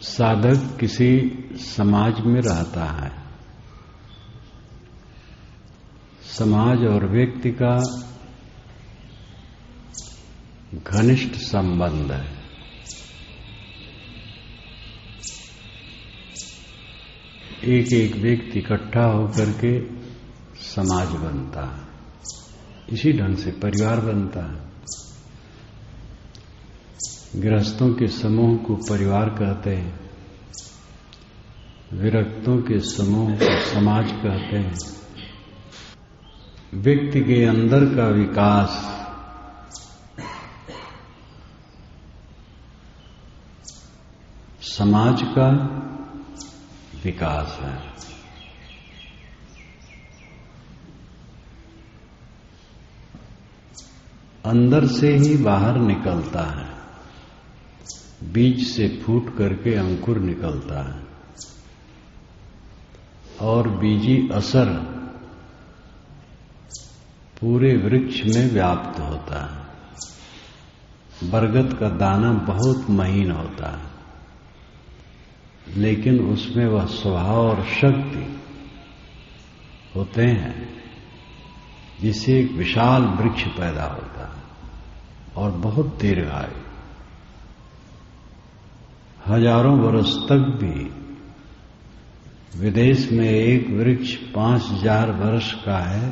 साधक किसी समाज में रहता है। समाज और व्यक्ति का घनिष्ठ संबंध है। एक एक व्यक्ति इकट्ठा होकर के समाज बनता है, इसी ढंग से परिवार बनता है। गृहस्थों के समूह को परिवार कहते हैं, विरक्तों के समूह को समाज कहते हैं। व्यक्ति के अंदर का विकास समाज का विकास है। अंदर से ही बाहर निकलता है, बीज से फूट करके अंकुर निकलता है और बीजी असर पूरे वृक्ष में व्याप्त होता है। बरगद का दाना बहुत महीन होता है, लेकिन उसमें वह स्वभाव और शक्ति होते हैं जिससे एक विशाल वृक्ष पैदा होता है और बहुत दीर्घायु, हजारों वर्ष तक भी। विदेश में एक वृक्ष 5000 वर्ष का है,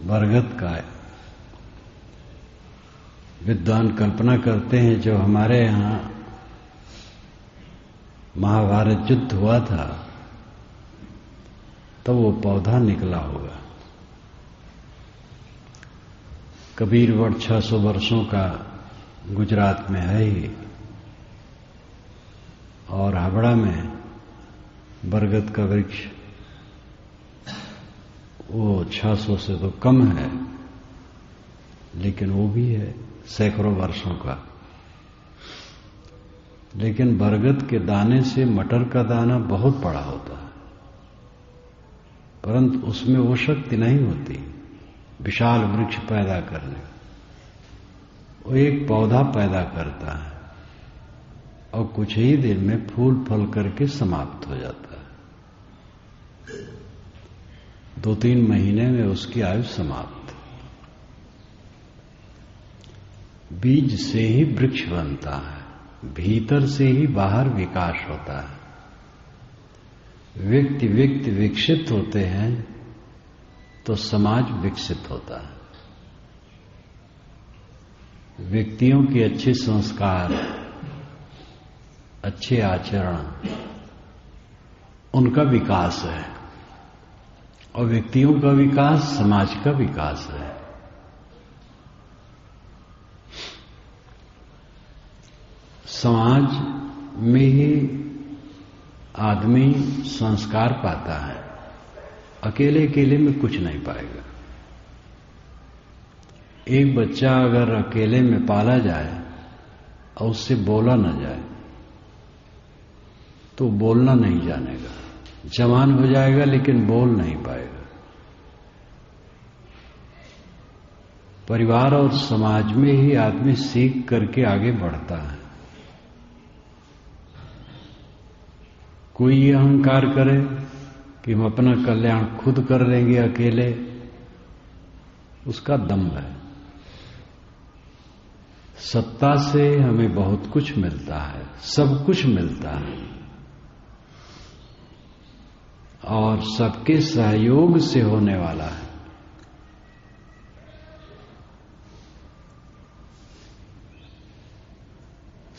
बरगद का है। विद्वान कल्पना करते हैं जो हमारे यहाँ महाभारत युद्ध हुआ था तो वो पौधा निकला होगा। कबीर वट 600 वर्षों का गुजरात में है ही, और हावड़ा में बरगद का वृक्ष वो 600 से तो कम है, लेकिन वो भी है सैकड़ों वर्षों का। लेकिन बरगद के दाने से मटर का दाना बहुत बड़ा होता है, परंतु उसमें वो शक्ति नहीं होती विशाल वृक्ष पैदा करने। वो एक पौधा पैदा करता है और कुछ ही दिन में फूल फल करके समाप्त हो जाता है। 2-3 महीने में उसकी आयु समाप्त। बीज से ही वृक्ष बनता है, भीतर से ही बाहर विकास होता है। व्यक्ति विकसित होते हैं तो समाज विकसित होता है। व्यक्तियों के अच्छे संस्कार, अच्छे आचरण, उनका विकास है, और व्यक्तियों का विकास समाज का विकास है। समाज में ही आदमी संस्कार पाता है, अकेले अकेले में कुछ नहीं पाएगा। एक बच्चा अगर अकेले में पाला जाए और उससे बोला न जाए तो बोलना नहीं जानेगा, जवान हो जाएगा लेकिन बोल नहीं पाएगा। परिवार और समाज में ही आदमी सीख करके आगे बढ़ता है। कोई ये अहंकार करे कि हम अपना कल्याण खुद कर लेंगे अकेले, उसका दम्भ है। सत्ता से हमें बहुत कुछ मिलता है, सब कुछ मिलता है, और सबके सहयोग से होने वाला है।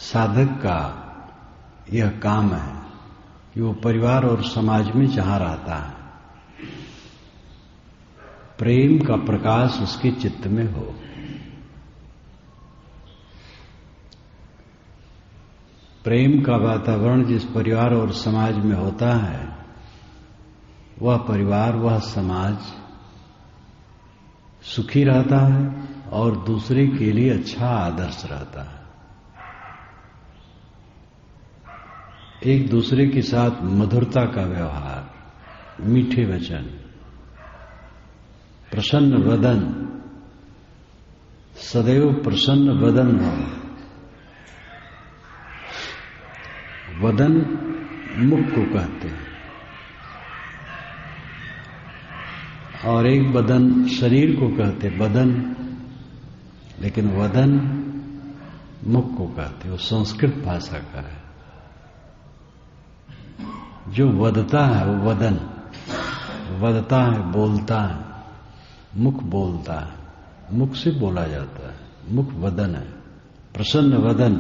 साधक का यह काम है कि वो परिवार और समाज में जहां रहता है, प्रेम का प्रकाश उसके चित्त में हो। प्रेम का वातावरण जिस परिवार और समाज में होता है, वह परिवार, वह समाज सुखी रहता है और दूसरे के लिए अच्छा आदर्श रहता है। एक दूसरे के साथ मधुरता का व्यवहार, मीठे वचन, प्रसन्न वदन, सदैव प्रसन्न वदन हो, वदन मुख को कहते हैं, और एक बदन शरीर को कहते बदन, लेकिन वदन मुख को कहते, वो संस्कृत भाषा का है। जो वदता है वो वदन, वदता है बोलता है, मुख बोलता है, मुख से बोला जाता है, मुख वदन है। प्रसन्न वदन,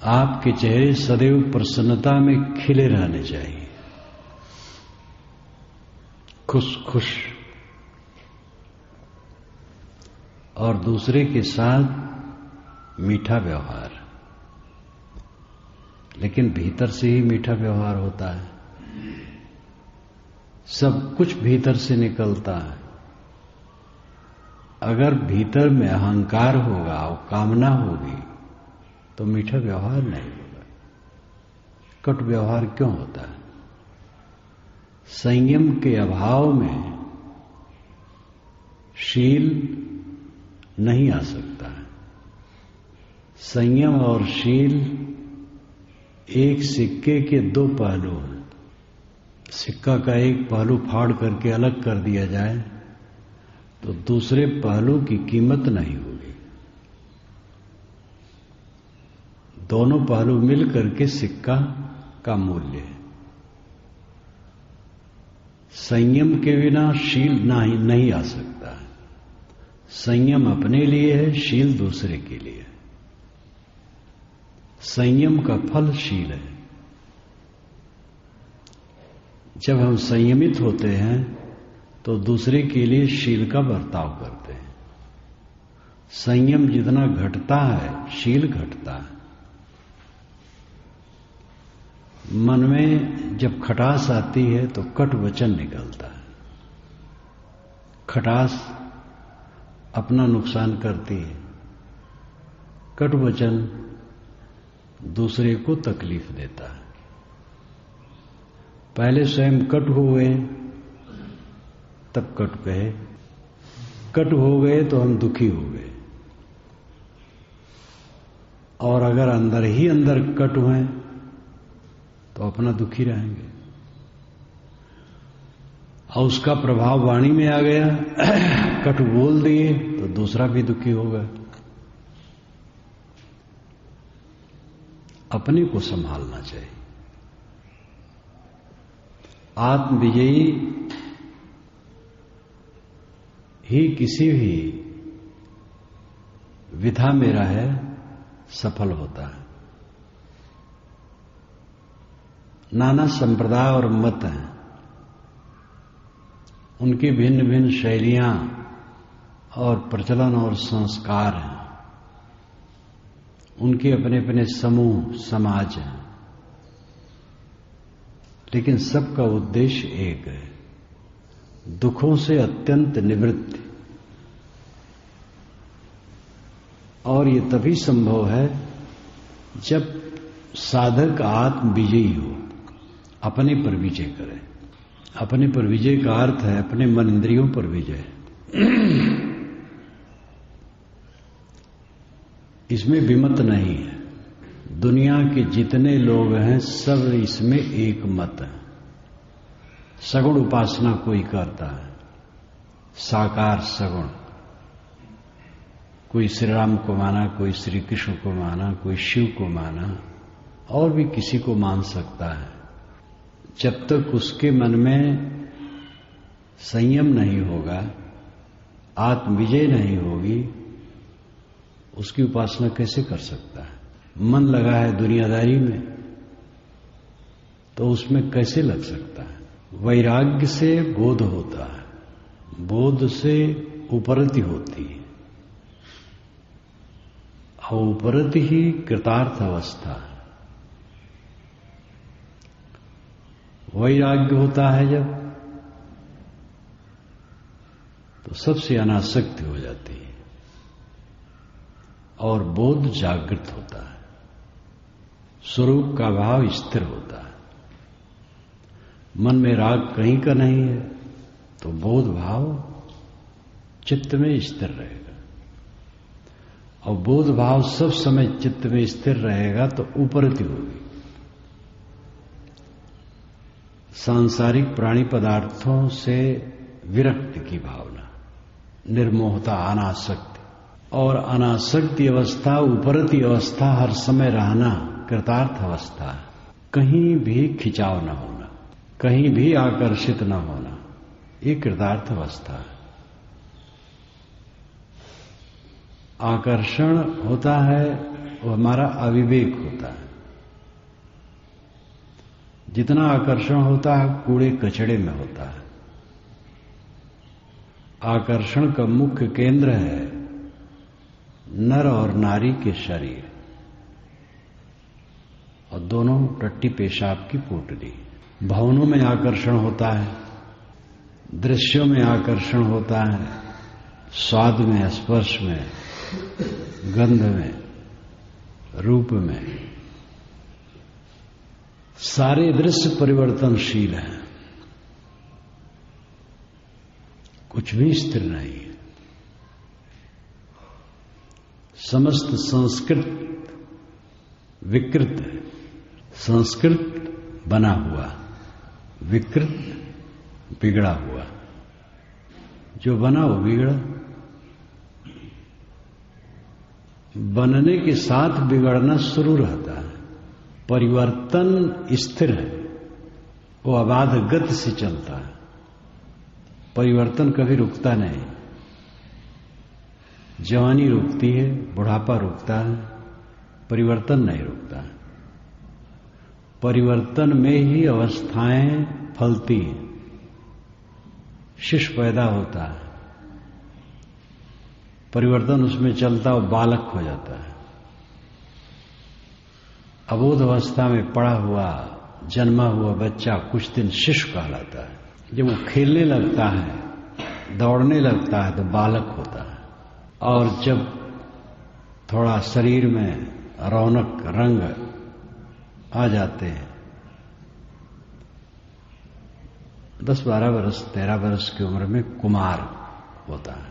आपके चेहरे सदैव प्रसन्नता में खिले रहने चाहिए, खुश खुश, और दूसरे के साथ मीठा व्यवहार, लेकिन भीतर से ही मीठा व्यवहार होता है। सब कुछ भीतर से निकलता है। अगर भीतर में अहंकार होगा और कामना होगी तो मीठा व्यवहार नहीं होगा। कटु व्यवहार क्यों होता है? संयम के अभाव में शील नहीं आ सकता है। संयम और शील एक सिक्के के दो पहलू हैं। सिक्का का एक पहलू फाड़ करके अलग कर दिया जाए तो दूसरे पहलू की कीमत नहीं होगी। दोनों पहलू मिल करके सिक्का का मूल्य है। संयम के बिना शील नहीं आ सकता है। संयम अपने लिए है, शील दूसरे के लिए है। संयम का फल शील है। जब हम संयमित होते हैं तो दूसरे के लिए शील का बर्ताव करते हैं। संयम जितना घटता है, शील घटता है। मन में जब खटास आती है तो कटु वचन निकलता है। खटास अपना नुकसान करती है, कटु वचन दूसरे को तकलीफ देता है। पहले स्वयं कटु हो गए तब कटु कहे, कटु हो गए तो हम दुखी हो गए। और अगर अंदर ही अंदर कटु हैं तो अपना दुखी रहेंगे, और उसका प्रभाव वाणी में आ गया, कटु बोल दिए तो दूसरा भी दुखी होगा। अपने को संभालना चाहिए। आत्मविजयी ही किसी भी विधा में रहे सफल होता है। नाना संप्रदाय और मत हैं, उनकी भिन्न भिन्न शैलियां और प्रचलन और संस्कार हैं, उनके अपने अपने समूह समाज हैं, लेकिन सबका उद्देश्य एक है, दुखों से अत्यंत निवृत्ति। और ये तभी संभव है जब साधक आत्म विजयी हो, अपने पर विजय करे। अपने पर विजय का अर्थ है अपने मन इंद्रियों पर विजय। इसमें विमत नहीं है। दुनिया के जितने लोग हैं सब इसमें एक मत है। सगुण उपासना कोई करता है, साकार सगुण, कोई श्री राम को माना, कोई श्री कृष्ण को माना, कोई शिव को माना, और भी किसी को मान सकता है। जब तक उसके मन में संयम नहीं होगा, आत्मविजय नहीं होगी, उसकी उपासना कैसे कर सकता है? मन लगा है दुनियादारी में तो उसमें कैसे लग सकता है? वैराग्य से बोध होता है, बोध से उपरति होती है, और उपरति ही कृतार्थ अवस्था है। वैराग्य होता है जब, तो सबसे अनासक्ति हो जाती है और बोध जागृत होता है, स्वरूप का भाव स्थिर होता है। मन में राग कहीं का नहीं है तो बोध भाव चित्त में स्थिर रहेगा। और बोध भाव सब समय चित्त में स्थिर रहेगा तो उपरति होगी। सांसारिक प्राणी पदार्थों से विरक्ति की भावना, निर्मोहता, अनासक्ति, और अनासक्ति अवस्था, उपरति अवस्था, हर समय रहना कृतार्थ अवस्था है। कहीं भी खिंचाव न होना, कहीं भी आकर्षित न होना, ये कृतार्थ अवस्था है। आकर्षण होता है वो हमारा अविवेक होता है। जितना आकर्षण होता है कूड़े कचड़े में होता है। आकर्षण का मुख्य केंद्र है नर और नारी के शरीर, और दोनों टट्टी पेशाब की पोटली। भवनों में आकर्षण होता है, दृश्यों में आकर्षण होता है, स्वाद में, स्पर्श में, गंध में, रूप में। सारे दृश्य परिवर्तनशील हैं, कुछ भी स्थिर नहीं है। समस्त संस्कृत विकृत है। संस्कृत बना हुआ, विकृत बिगड़ा हुआ। जो बना वो बिगड़ा। बनने के साथ बिगड़ना शुरू रहता है। परिवर्तन स्थिर है, वो अबाध गति से चलता है। परिवर्तन कभी रुकता नहीं। जवानी रुकती है, बुढ़ापा रुकता है, परिवर्तन नहीं रुकता है। परिवर्तन में ही अवस्थाएं फलती हैं, शिशु पैदा होता है, परिवर्तन उसमें चलता और बालक हो जाता है। अबोध अवस्था में पड़ा हुआ, जन्मा हुआ बच्चा कुछ दिन शिशु कहलाता है। जब वो खेलने लगता है, दौड़ने लगता है तो बालक होता है। और जब थोड़ा शरीर में रौनक, रंग आ जाते हैं, 10-12 वर्ष, 13 वर्ष की उम्र में कुमार होता है।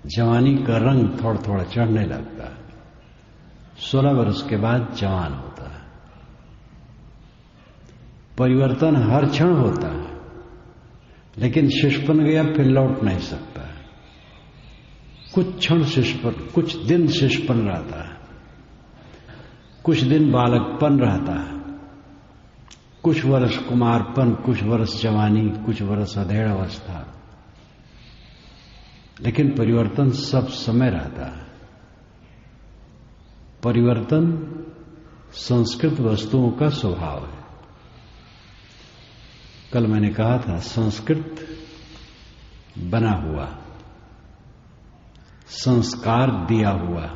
जवानी का रंग थोड़ा थोड़ा चढ़ने लगता है। 16 वर्ष के बाद जवान होता है। परिवर्तन हर क्षण होता है, लेकिन शिशुपन गया फिर लौट नहीं सकता है। कुछ क्षण शिशुपन, कुछ दिन शिशुपन रहता है, कुछ दिन बालकपन रहता है, कुछ वर्ष कुमारपन, कुछ वर्ष जवानी, कुछ वर्ष अधेड़ अवस्था, लेकिन परिवर्तन सब समय रहता है। परिवर्तन संस्कृत वस्तुओं का स्वभाव है। कल मैंने कहा था, संस्कृत बना हुआ, संस्कार दिया हुआ।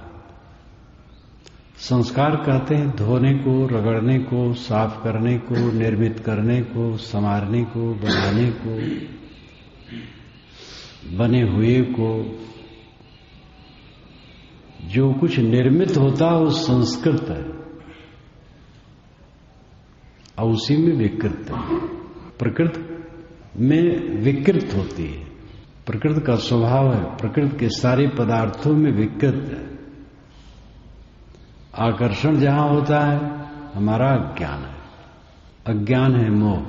संस्कार कहते हैं धोने को, रगड़ने को, साफ करने को, निर्मित करने को, संवारने को, बनाने को, बने हुए को। जो कुछ निर्मित होता है वो संस्कृत है, और उसी में विकृत है। प्रकृति में विकृत होती है। प्रकृति का स्वभाव है, प्रकृति के सारे पदार्थों में विकृत है। आकर्षण जहां होता है हमारा अज्ञान है। अज्ञान है मोह,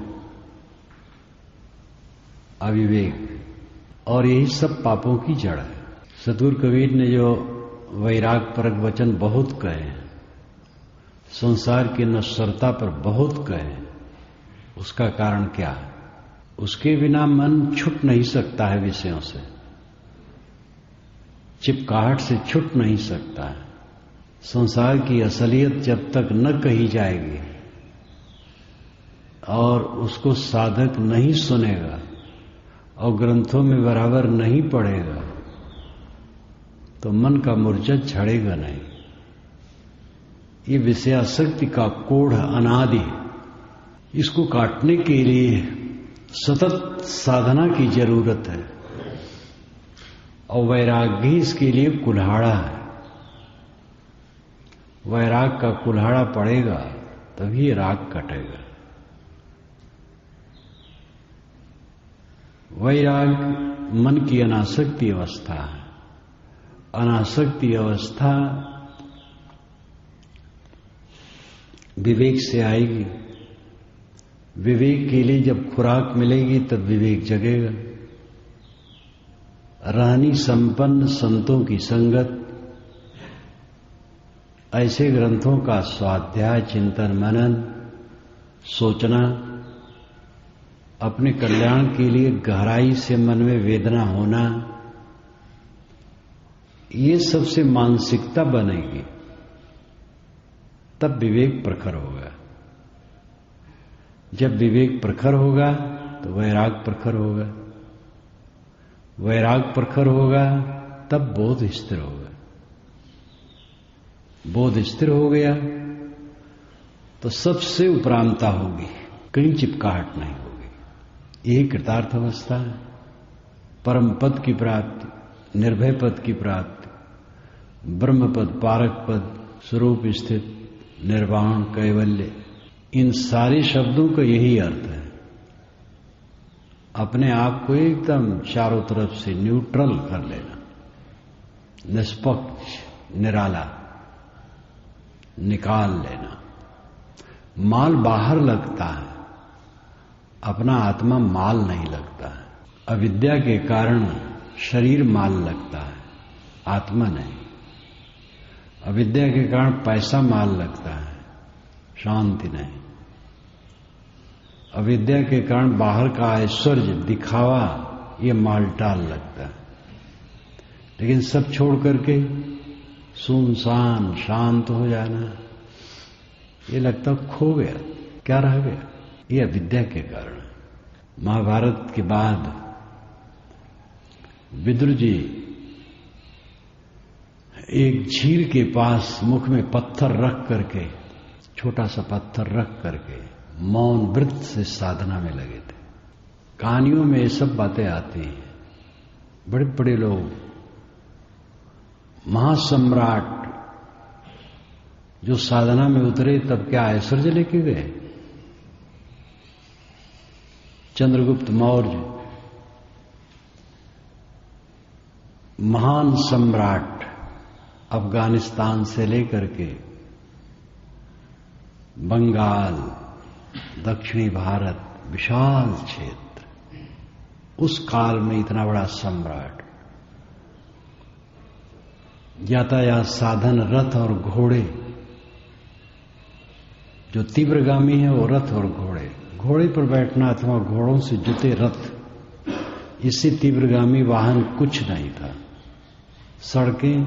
अविवेक, और यही सब पापों की जड़ है। सतगुरु कबीर ने जो वैराग परक वचन बहुत कहे हैं, संसार की नश्वरता पर बहुत कहे हैं, उसका कारण क्या है? उसके बिना मन छूट नहीं सकता है विषयों से, चिपकाहट से छूट नहीं सकता है। संसार की असलियत जब तक न कही जाएगी और उसको साधक नहीं सुनेगा और ग्रंथों में बराबर नहीं पढ़ेगा तो मन का मूर्छा झड़ेगा नहीं। ये विषयासक्ति का कोढ़ अनादि है। इसको काटने के लिए सतत साधना की जरूरत है, और वैराग भी इसके लिए कुल्हाड़ा है। वैराग का कुल्हाड़ा पड़ेगा तभी राग कटेगा। वैराग मन की अनासक्ति अवस्था है, अनासक्ति अवस्था विवेक से आएगी। विवेक के लिए जब खुराक मिलेगी तब विवेक जगेगा। रहनी संपन्न संतों की संगत, ऐसे ग्रंथों का स्वाध्याय, चिंतन, मनन, सोचना, अपने कल्याण के लिए गहराई से मन में वेदना होना, ये सबसे मानसिकता बनेगी, तब विवेक प्रखर होगा। जब विवेक प्रखर होगा तो वैराग प्रखर होगा, वैराग प्रखर होगा तब बोध स्थिर होगा। बोध स्थिर हो गया तो सबसे उपरामता होगी, कहीं चिपकाहट नहीं होगी। यही कृतार्थ अवस्था है, परम पद की प्राप्ति, निर्भय पद की प्राप्ति, ब्रह्म पद, पारक पद, स्वरूप स्थित, निर्वाण, कैवल्य, इन सारे शब्दों का यही अर्थ है। अपने आप को एकदम चारों तरफ से न्यूट्रल कर लेना, निष्पक्ष, निराला, निकाल लेना। माल बाहर लगता है, अपना आत्मा माल नहीं लगता है। अविद्या के कारण शरीर माल लगता है, आत्मा नहीं। अविद्या के कारण पैसा माल लगता है, शांति नहीं। अविद्या के कारण बाहर का ऐश्वर्य, दिखावा, ये मालटाल लगता है। लेकिन सब छोड़ करके सुनसान शांत हो जाना, ये लगता खो गया, क्या रह गया? ये अविद्या के कारण। महाभारत के बाद विदुर जी एक झील के पास मुख में पत्थर रख करके, छोटा सा पत्थर रख करके मौन व्रत से साधना में लगे थे। कहानियों में ये सब बातें आती हैं। बड़े बड़े लोग, महासम्राट जो साधना में उतरे, तब क्या ऐश्वर्य लेके गए? चंद्रगुप्त मौर्य महान सम्राट, अफगानिस्तान से लेकर के बंगाल, दक्षिणी भारत, विशाल क्षेत्र, उस काल में इतना बड़ा सम्राट, यातायात साधन रथ और घोड़े, जो तीव्रगामी है वो रथ और घोड़े, घोड़े पर बैठना अथवा घोड़ों से जुते रथ, इससे तीव्रगामी वाहन कुछ नहीं था। सड़कें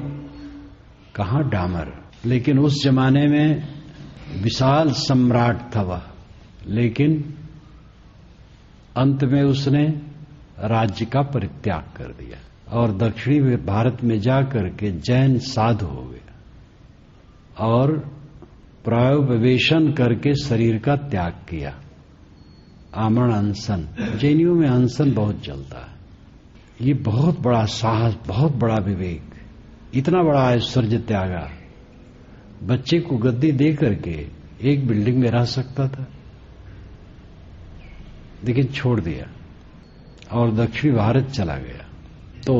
कहां डामर, लेकिन उस जमाने में विशाल सम्राट था वह। लेकिन अंत में उसने राज्य का परित्याग कर दिया और दक्षिणी भारत में जाकर के जैन साधु हो गया और प्रायोपवेशन करके शरीर का त्याग किया। आमरण अनशन, जैनियों में अनशन बहुत चलता है। ये बहुत बड़ा साहस, बहुत बड़ा विवेक, इतना बड़ा ऐश्वर्य त्यागा। बच्चे को गद्दी दे करके एक बिल्डिंग में रह सकता था, लेकिन छोड़ दिया और दक्षिण भारत चला गया। तो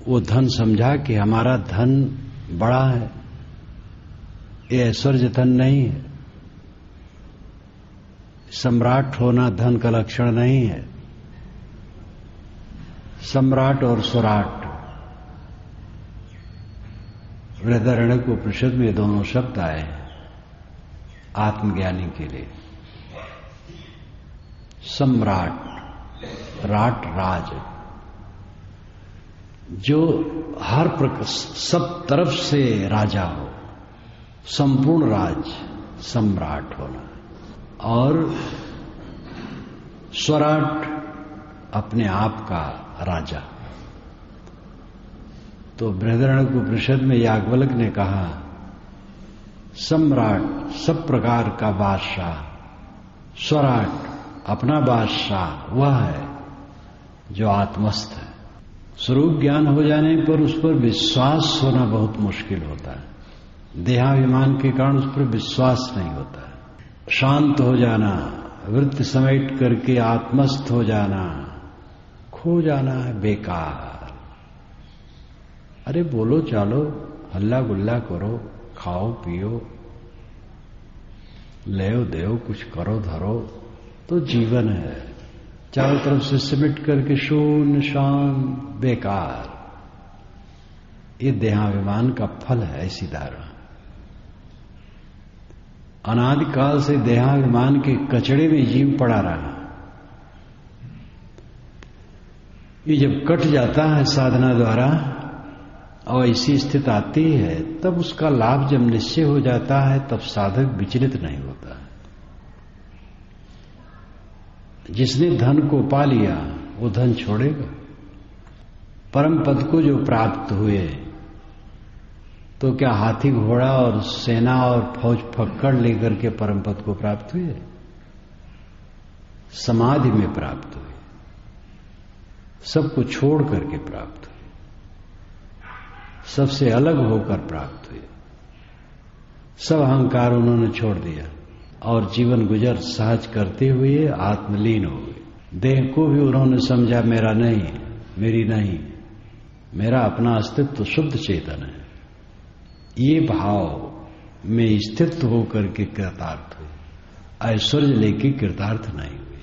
वो धन समझा कि हमारा धन बड़ा है, ये ऐश्वर्य धन नहीं है। सम्राट होना धन का लक्षण नहीं है। सम्राट और स्वराट, बृहदारण्यक उपनिषद में दोनों शब्द आए आत्मज्ञानी के लिए। सम्राट, राट, राज, जो हर प्रकार सब तरफ से राजा हो, संपूर्ण राज, सम्राट होना। और स्वराट, अपने आप का राजा। तो बृहदारण्यक उपनिषद में याज्ञवल्क्य ने कहा, सम्राट सब प्रकार का बादशाह, स्वराट अपना बादशाह वह है जो आत्मस्थ है। स्वरूप ज्ञान हो जाने पर उस पर विश्वास होना बहुत मुश्किल होता है। देहाभिमान के कारण उस पर विश्वास नहीं होता है। शांत हो जाना, वृत्ति समेट करके आत्मस्थ हो जाना, खो जाना है बेकार। अरे बोलो चालो, हल्ला गुल्ला करो, खाओ पियो, लेओ देओ, कुछ करो धरो, तो जीवन है। चारों तरफ से सिमट करके शून्य शांत बेकार, ये देहाभिमान का फल है। ऐसी धारणा अनादिकाल से देहाभिमान के कचड़े में जीव पड़ा रहा। ये जब कट जाता है साधना द्वारा और ऐसी स्थिति आती है, तब उसका लाभ जब निश्चय हो जाता है, तब साधक विचलित नहीं होता। जिसने धन को पा लिया वो धन छोड़ेगा। परम पद को जो प्राप्त हुए, तो क्या हाथी घोड़ा और सेना और फौज फक्कड़ लेकर के परम पद को प्राप्त हुए? समाधि में प्राप्त हुए, सबको छोड़ करके प्राप्त हुए, सबसे अलग होकर प्राप्त हुए। सब अहंकार उन्होंने छोड़ दिया और जीवन गुजर सहज करते हुए आत्मलीन हो गए। देह को भी उन्होंने समझा मेरा नहीं, मेरी नहीं, मेरा अपना अस्तित्व तो शुद्ध चेतन है। ये भाव में स्थित होकर के कृतार्थ हुए, ऐश्वर्य लेके कृतार्थ नहीं हुए।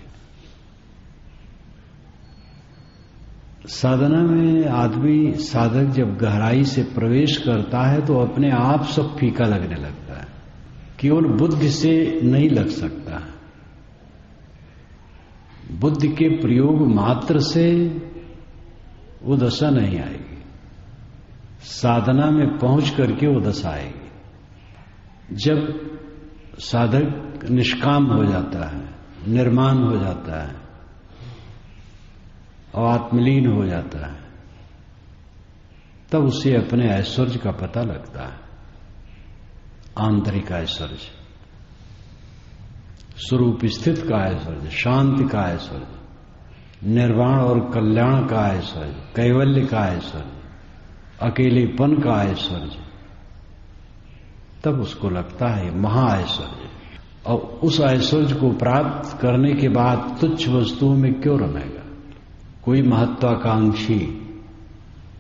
साधना में आदमी, साधक जब गहराई से प्रवेश करता है तो अपने आप सब फीका लगने लगता है। केवल बुद्धि से नहीं लग सकता, बुद्धि के प्रयोग मात्र से वो दशा नहीं आएगी। साधना में पहुंच करके वो दशा आएगी। जब साधक निष्काम हो जाता है, निर्माण हो जाता है और आत्मलीन हो जाता है, तब उसे अपने ऐश्वर्य का पता लगता है। आंतरिक ऐश्वर्य, स्वरूप स्थित का ऐश्वर्य, शांति का ऐश्वर्य, निर्वाण और कल्याण का ऐश्वर्य, कैवल्य का ऐश्वर्य, अकेलेपन का ऐश्वर्य, तब उसको लगता है महा ऐश्वर्य। और उस ऐश्वर्य को प्राप्त करने के बाद तुच्छ वस्तुओं में क्यों रमेगा? कोई महत्वाकांक्षी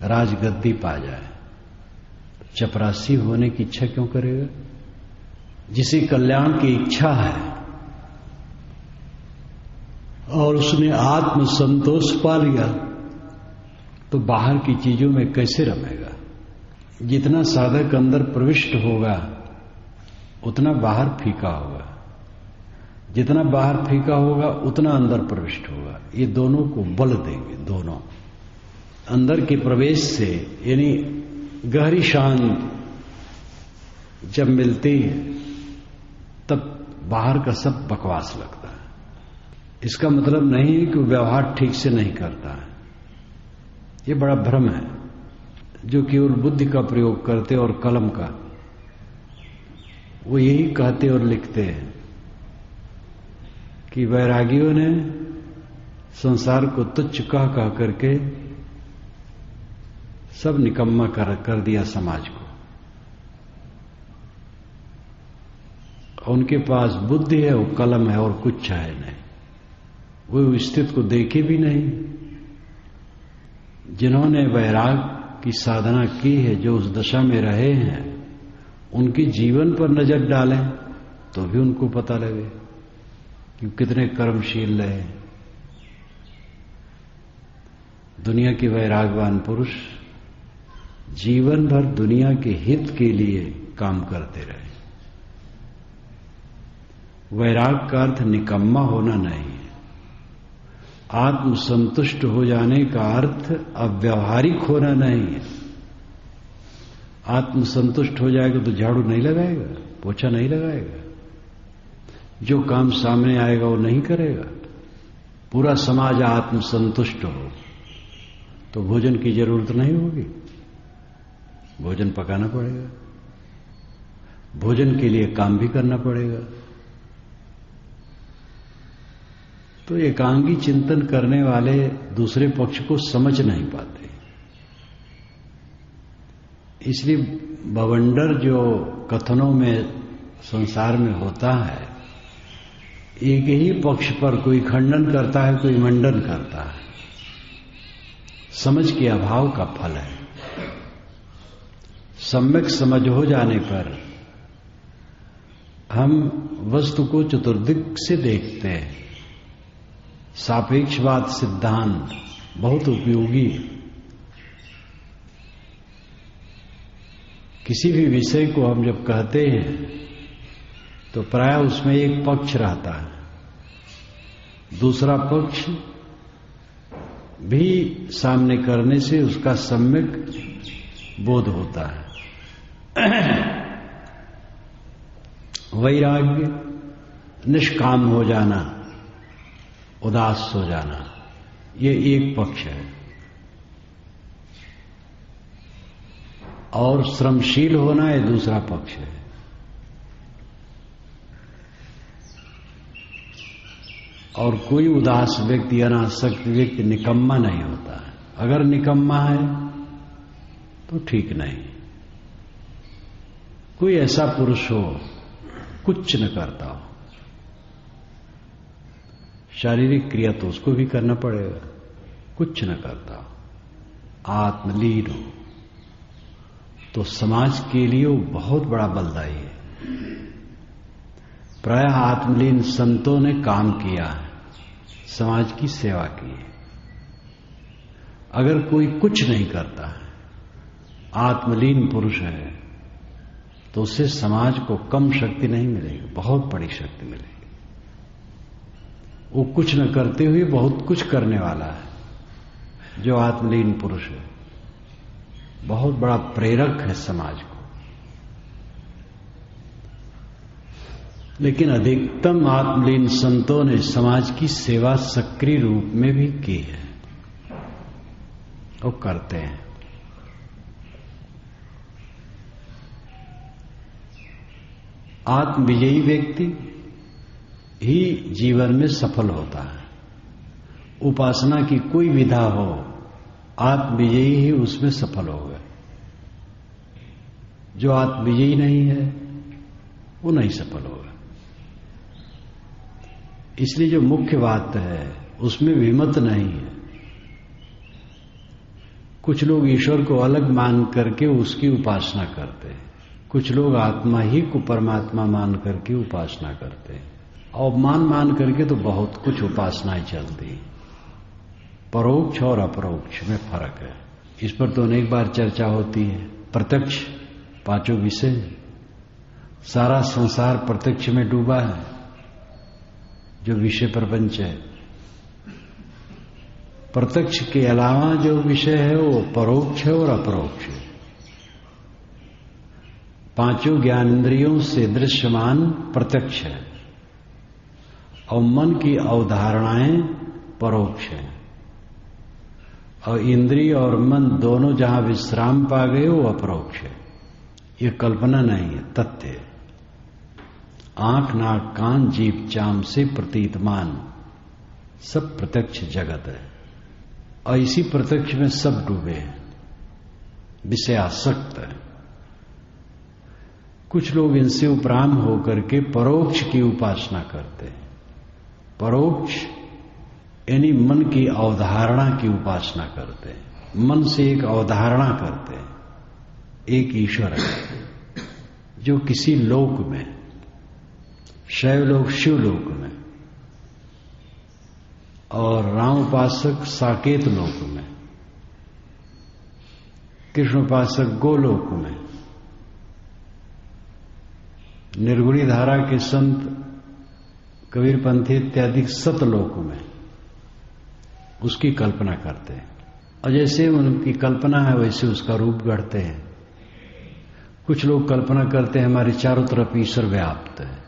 राजगद्दी पा जाए, चपरासी होने की इच्छा क्यों करेगा? जिसे कल्याण की इच्छा है और उसने आत्म संतोष पा लिया, तो बाहर की चीजों में कैसे रमेगा? जितना साधक अंदर प्रविष्ट होगा उतना बाहर फीका होगा, जितना बाहर फीका होगा उतना अंदर प्रविष्ट होगा। ये दोनों को बल देंगे। दोनों अंदर के प्रवेश से, यानी गहरी शांत जब मिलती है, तब बाहर का सब बकवास लगता है। इसका मतलब नहीं है कि व्यवहार ठीक से नहीं करता है, ये बड़ा भ्रम है। जो केवल बुद्धि का प्रयोग करते और कलम का, वो यही कहते और लिखते हैं कि वैरागियों ने संसार को तुच्छ कह करके सब निकम्मा कर दिया समाज को। उनके पास बुद्धि है, वो कलम है और कुछ है नहीं। वो स्थिति को देखे भी नहीं। जिन्होंने वैराग की साधना की है, जो उस दशा में रहे हैं, उनके जीवन पर नजर डालें तो भी उनको पता लगे कि कितने कर्मशील रहे। दुनिया के वैरागवान पुरुष जीवन भर दुनिया के हित के लिए काम करते रहे। वैराग का अर्थ निकम्मा होना नहीं है। आत्मसंतुष्ट हो जाने का अर्थ अव्यावहारिक होना नहीं है। आत्मसंतुष्ट हो जाएगा तो झाड़ू नहीं लगाएगा, पोछा नहीं लगाएगा, जो काम सामने आएगा वो नहीं करेगा। पूरा समाज आत्मसंतुष्ट हो तो भोजन की जरूरत नहीं होगी, भोजन पकाना पड़ेगा, भोजन के लिए काम भी करना पड़ेगा। तो एकांगी चिंतन करने वाले दूसरे पक्ष को समझ नहीं पाते। इसलिए बवंडर जो कथनों में संसार में होता है, एक ही पक्ष पर कोई खंडन करता है, कोई मंडन करता है। समझ के अभाव का फल है। सम्यक समझ हो जाने पर हम वस्तु को चतुर्दिक से देखते हैं। सापेक्षवाद सिद्धांत बहुत उपयोगी है। किसी भी विषय को हम जब कहते हैं तो प्राय उसमें एक पक्ष रहता है, दूसरा पक्ष भी सामने करने से उसका सम्यक बोध होता है। वैराग्य, निष्काम हो जाना, उदास हो जाना, ये एक पक्ष है। और श्रमशील होना ये दूसरा पक्ष है। और कोई उदास व्यक्ति, अनासक्त व्यक्ति निकम्मा नहीं होता है। अगर निकम्मा है तो ठीक नहीं। कोई ऐसा पुरुष हो कुछ न करता हो, शारीरिक क्रिया तो उसको भी करना पड़ेगा, कुछ न करता हो, आत्मलीन हो, तो समाज के लिए वो बहुत बड़ा बलदायी है। प्रायः आत्मलीन संतों ने काम किया है, समाज की सेवा की है। अगर कोई कुछ नहीं करता है, आत्मलीन पुरुष है, तो उससे समाज को कम शक्ति नहीं मिलेगी, बहुत बड़ी शक्ति मिलेगी। वो कुछ न करते हुए बहुत कुछ करने वाला है। जो आत्मलीन पुरुष है बहुत बड़ा प्रेरक है समाज को। लेकिन अधिकतम आत्मलीन संतों ने समाज की सेवा सक्रिय रूप में भी की है, वो करते हैं। आत्मविजयी व्यक्ति ही जीवन में सफल होता है। उपासना की कोई विधा हो, आत्मविजयी ही उसमें सफल होगा। जो आत्मविजयी नहीं है वो नहीं सफल होगा। इसलिए जो मुख्य बात है उसमें विमत नहीं है। कुछ लोग ईश्वर को अलग मान करके उसकी उपासना करते हैं, कुछ लोग आत्मा ही को परमात्मा मान करके उपासना करते हैं। और मान करके तो बहुत कुछ उपासनाएं चलती। परोक्ष और अपरोक्ष में फर्क है। इस पर तो अनेक बार चर्चा होती है। प्रत्यक्ष, पांचों विषय, सारा संसार प्रत्यक्ष में डूबा है। जो विषय प्रपंच है, प्रत्यक्ष के अलावा जो विषय है वो परोक्ष है और अपरोक्ष है। पांचों ज्ञानेंद्रियों से दृश्यमान प्रत्यक्ष है और मन की अवधारणाएं परोक्ष है। और इंद्रिय और मन दोनों जहां विश्राम पा गए वो अपरोक्ष है। ये कल्पना नहीं है, तथ्य है। आंख, नाक, कान, जीभ, चाम से प्रतीतमान सब प्रत्यक्ष जगत है। और इसी प्रत्यक्ष में सब डूबे हैं, विषयासक्त है। कुछ लोग इनसे उपराम होकर के परोक्ष की उपासना करते हैं। परोक्ष यानी मन की अवधारणा की उपासना करते हैं। मन से एक अवधारणा करते हैं, एक ईश्वर है जो किसी लोक में, शैवलोक, शिवलोक में, और राम उपासक साकेत लोक में, कृष्ण उपासक गोलोक में, निर्गुणी धारा के संत कबीरपंथी इत्यादि सतलोक में उसकी कल्पना करते हैं। और जैसे उनकी कल्पना है वैसे उसका रूप गढ़ते हैं। कुछ लोग कल्पना करते हैं हमारे चारों तरफ ईश्वर व्याप्त है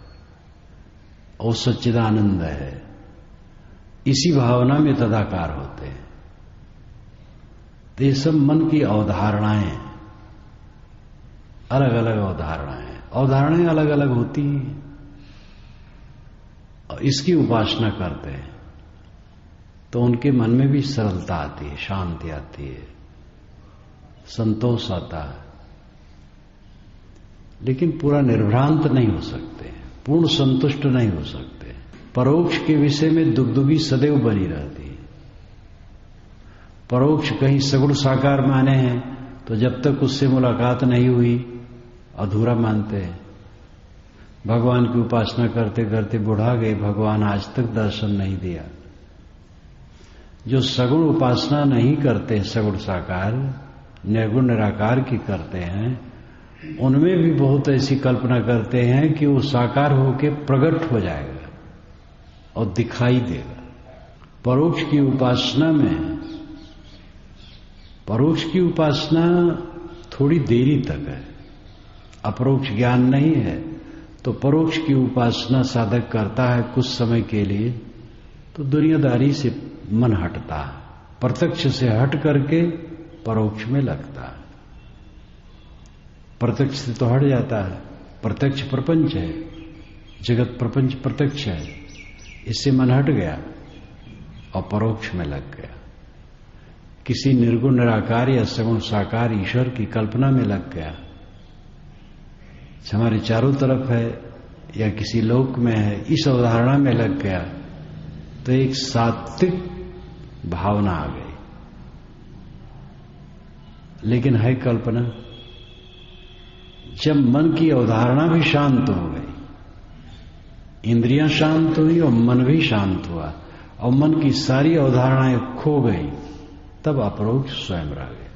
और सच्चिदानंद है, इसी भावना में तदाकार होते हैं। तो ये सब मन की अवधारणाएं, अलग अलग अवधारणाएं अलग अलग होती हैं और इसकी उपासना करते हैं तो उनके मन में भी सरलता आती है, शांति आती है, संतोष आता है। लेकिन पूरा निर्भ्रांत नहीं हो सकते, पूर्ण संतुष्ट नहीं हो सकते। परोक्ष के विषय में दुगदुगी सदैव बनी रहती है। परोक्ष कहीं सगुण साकार माने हैं तो जब तक उससे मुलाकात नहीं हुई अधूरा मानते हैं। भगवान की उपासना करते करते बुढ़ा गए, भगवान आज तक दर्शन नहीं दिया। जो सगुण उपासना नहीं करते, सगुण साकार निर्गुण निराकार की करते हैं, उनमें भी बहुत ऐसी कल्पना करते हैं कि वो साकार होकर प्रकट हो जाएगा और दिखाई देगा। परोक्ष की उपासना में, परोक्ष की उपासना थोड़ी देरी तक है, अपरोक्ष ज्ञान नहीं है। तो परोक्ष की उपासना साधक करता है कुछ समय के लिए, तो दुनियादारी से मन हटता है, प्रत्यक्ष से हट करके परोक्ष में लगता है। प्रत्यक्ष से तो हट जाता है, प्रत्यक्ष प्रपंच है, जगत प्रपंच प्रत्यक्ष है, इससे मन हट गया और परोक्ष में लग गया। किसी निर्गुण निराकार या सगुण साकार ईश्वर की कल्पना में लग गया, हमारे चारों तरफ है या किसी लोक में है, इस अवधारणा में लग गया तो एक सात्विक भावना आ गई, लेकिन है कल्पना। जब मन की अवधारणा भी शांत हो गई, इंद्रियां शांत हुई और मन भी शांत हुआ और मन की सारी अवधारणाएं खो गई, तब अपरोक्ष स्वयं रह गया।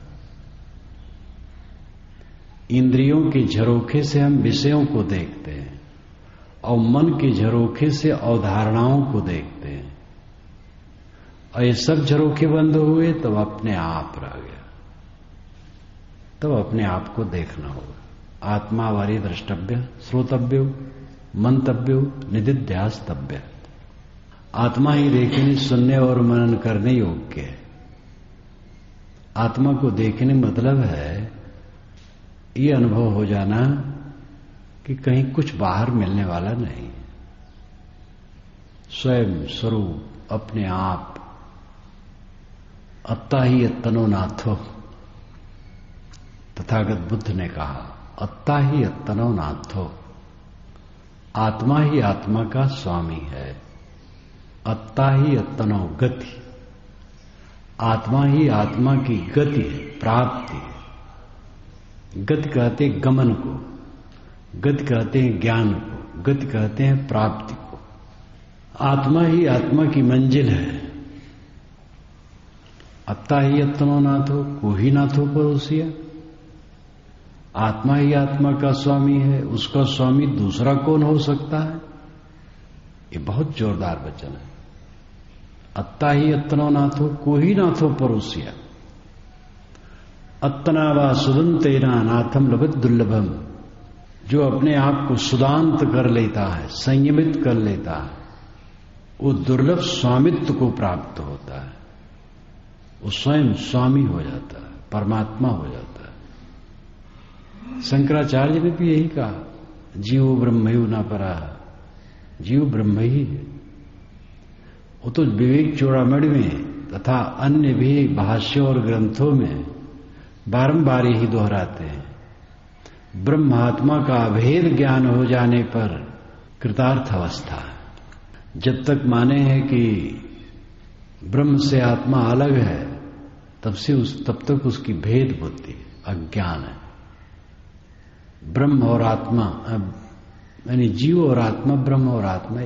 इंद्रियों के झरोखे से हम विषयों को देखते हैं और मन के झरोखे से अवधारणाओं को देखते हैं, और ये सब झरोखे बंद हुए तब अपने आप रह गया। तब अपने आप को देखना होगा। आत्मा वारी द्रष्टव्य, श्रोतव्यो, मंतव्यो, निदिध्यास्तव्य। आत्मा ही देखने, सुनने और मनन करने योग्य है। आत्मा को देखने मतलब है ये अनुभव हो जाना कि कहीं कुछ बाहर मिलने वाला नहीं, स्वयं स्वरूप अपने आप। अत्ता ही अत्तनो नाथो, तथागत बुद्ध ने कहा, अत्ता ही अत्तनो नाथो, आत्मा ही आत्मा का स्वामी है। अत्ता ही अत्तनो गति, आत्मा ही आत्मा की गति है, प्राप्ति। गति कहते हैं गमन को, गति कहते हैं ज्ञान को, गति कहते हैं प्राप्ति को। आत्मा ही आत्मा की मंजिल है। अत्ता ही अत्तनो नाथो, को ही नाथो परोसिया। आत्मा ही आत्मा का स्वामी है, उसका स्वामी दूसरा कौन हो सकता है? ये बहुत जोरदार वचन है। अत्ता ही अत्तनो नाथो, को ही नाथो परोसिया। अत्तना वा सुदंतेना नाथम लभत दुर्लभम। जो अपने आप को सुदांत कर लेता है, संयमित कर लेता है, वो दुर्लभ स्वामित्व को प्राप्त होता है। वो स्वयं स्वामी हो जाता है, परमात्मा हो जाता है। शंकराचार्य ने भी यही कहा, जीवो ब्रह्मयु न परा, जीव ब्रह्म ही है। वो तो विवेक चूड़ामणि में तथा अन्य भी भाष्यों और ग्रंथों में बारंबार ही दोहराते हैं। ब्रह्मात्मा का अभेद ज्ञान हो जाने पर कृतार्थ अवस्था। जब तक माने हैं कि ब्रह्म से आत्मा अलग है, तब तक उसकी भेद बुद्धि अज्ञान है। ब्रह्म और आत्मा, यानी जीव और आत्मा, ब्रह्म और आत्मा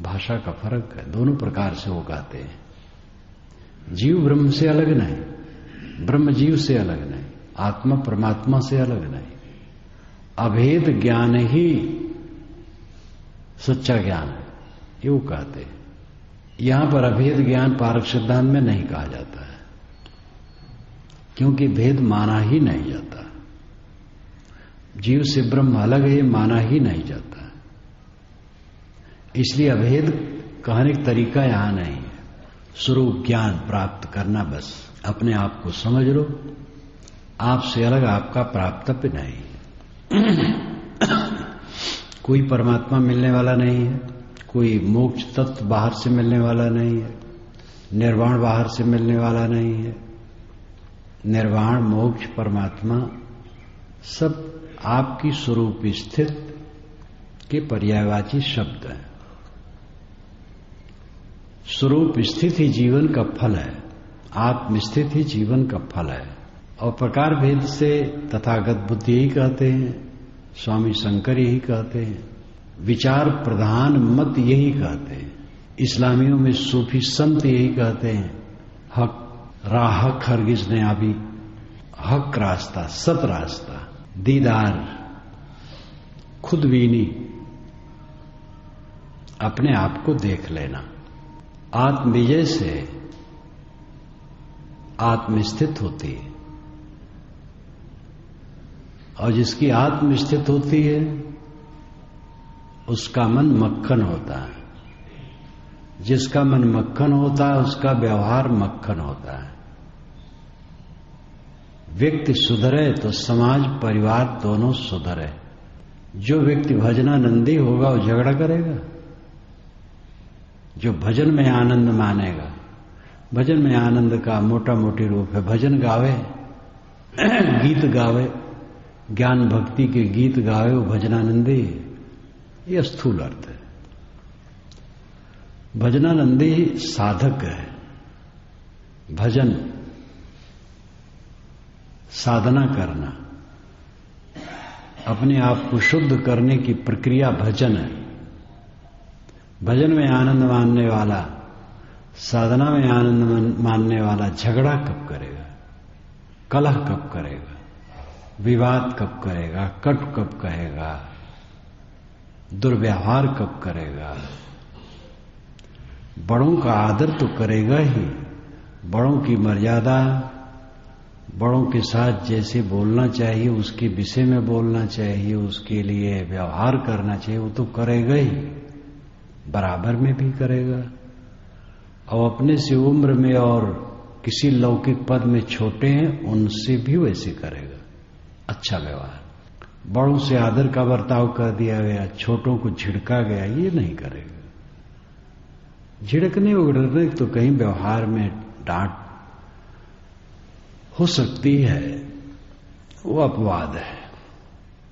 भाषा का फर्क है, दोनों प्रकार से वो कहते हैं। जीव ब्रह्म से अलग नहीं, ब्रह्म जीव से अलग नहीं, आत्मा परमात्मा से अलग नहीं। अभेद ज्ञान ही सच्चा ज्ञान है, ये वो कहते हैं। यहां पर अभेद ज्ञान पारक सिद्धांत में नहीं कहा जाता है, क्योंकि भेद माना ही नहीं जाता। जीव से ब्रह्म अलग है माना ही नहीं जाता, इसलिए अभेद कहने का तरीका यहां नहीं है। स्वरूप ज्ञान प्राप्त करना, बस अपने आप को समझ लो, आपसे अलग आपका प्राप्तव्य नहीं। कोई परमात्मा मिलने वाला नहीं है, कोई मोक्ष तत्व बाहर से मिलने वाला नहीं है, निर्वाण बाहर से मिलने वाला नहीं है। निर्वाण, मोक्ष, परमात्मा सब आपकी स्वरूप स्थित के पर्यायवाची शब्द हैं। स्वरूप स्थित ही जीवन का फल है, आत्म स्थित ही जीवन का फल है। और प्रकार भेद से तथागत बुद्ध यही कहते हैं, स्वामी शंकर यही कहते हैं, विचार प्रधान मत यही कहते हैं, इस्लामियों में सूफी संत यही कहते हैं, हक राह हरगिज ने अभी हक रास्ता, सत रास्ता, दीदार, खुद बीनी, अपने आप को देख लेना। आत्मविजय से आत्मस्थित होती है, और जिसकी आत्मस्थित होती है उसका मन मक्खन होता है, जिसका मन मक्खन होता है उसका व्यवहार मक्खन होता है। व्यक्ति सुधरे तो समाज परिवार दोनों सुधरे। जो व्यक्ति भजनानंदी होगा वो झगड़ा करेगा, जो भजन में आनंद मानेगा। भजन में आनंद का मोटा मोटी रूप है भजन गावे, गीत गावे, ज्ञान भक्ति के गीत गावे, वो भजनानंदी, ये स्थूल अर्थ है। भजनानंदी साधक है, भजन साधना करना, अपने आप को शुद्ध करने की प्रक्रिया भजन है। भजन में आनंद मानने वाला, साधना में आनंद मानने वाला झगड़ा कब करेगा, कलह कब करेगा, विवाद कब करेगा, कट कब कहेगा, दुर्व्यवहार कब करेगा। बड़ों का आदर तो करेगा ही, बड़ों की मर्यादा, बड़ों के साथ जैसे बोलना चाहिए उसके विषय में बोलना चाहिए, उसके लिए व्यवहार करना चाहिए, वो तो करेगा ही, बराबर में भी करेगा। और अपने से उम्र में और किसी लौकिक पद में छोटे हैं उनसे भी वैसे करेगा, अच्छा व्यवहार। बड़ों से आदर का बर्ताव कर दिया गया, छोटों को झिड़का गया, ये नहीं करेगा। झिड़कने उड़ने तो कहीं व्यवहार में डांट हो सकती है, वो अपवाद है।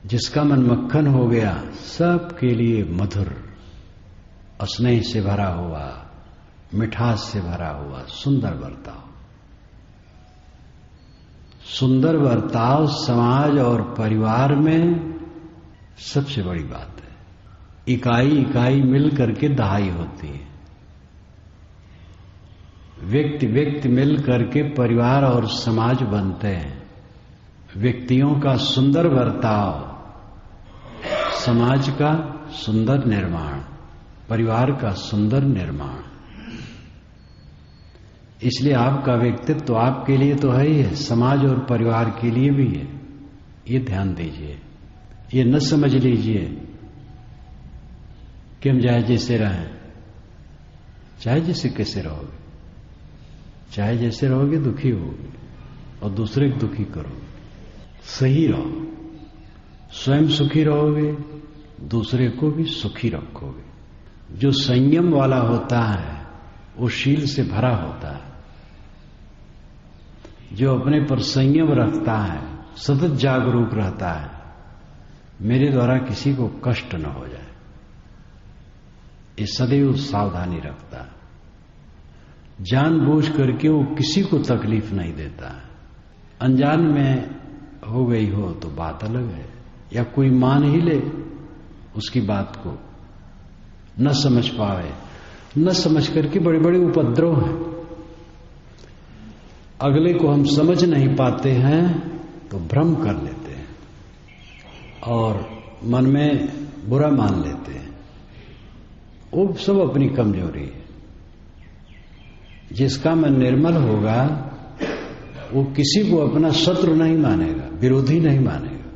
जिसका मन मक्खन हो गया, सबके लिए मधुर, स्नेह से भरा हुआ, मिठास से भरा हुआ, सुंदर बर्ताव। सुंदर बर्ताव समाज और परिवार में सबसे बड़ी बात है। इकाई इकाई मिल करके दहाई होती है। व्यक्ति व्यक्ति मिल करके परिवार और समाज बनते हैं। व्यक्तियों का सुंदर बर्ताव समाज का सुंदर निर्माण, परिवार का सुंदर निर्माण। इसलिए आपका व्यक्तित्व तो आपके लिए तो है ही है, समाज और परिवार के लिए भी है। ये ध्यान दीजिए, ये न समझ लीजिए कि हम चाहे जैसे रहें, चाहे जैसे कैसे रहोगे, चाहे जैसे रहोगे दुखी होगे और दूसरे को दुखी करोगे। सही रहो, स्वयं सुखी रहोगे, दूसरे को भी सुखी रखोगे। जो संयम वाला होता है वो शील से भरा होता है। जो अपने पर संयम रखता है, सतत जागरूक रहता है, मेरे द्वारा किसी को कष्ट न हो जाए, ये सदैव सावधानी रखता है। जानबूझ करके वो किसी को तकलीफ नहीं देता है। अनजान में हो गई हो तो बात अलग है, या कोई मान ही ले उसकी बात को, न समझ पावे, न समझ करके बड़े बड़े उपद्रव हैं। अगले को हम समझ नहीं पाते हैं तो भ्रम कर लेते हैं और मन में बुरा मान लेते हैं। वो सब अपनी कमजोरी है। जिसका मन निर्मल होगा वो किसी को अपना शत्रु नहीं मानेगा, विरोधी नहीं मानेगा।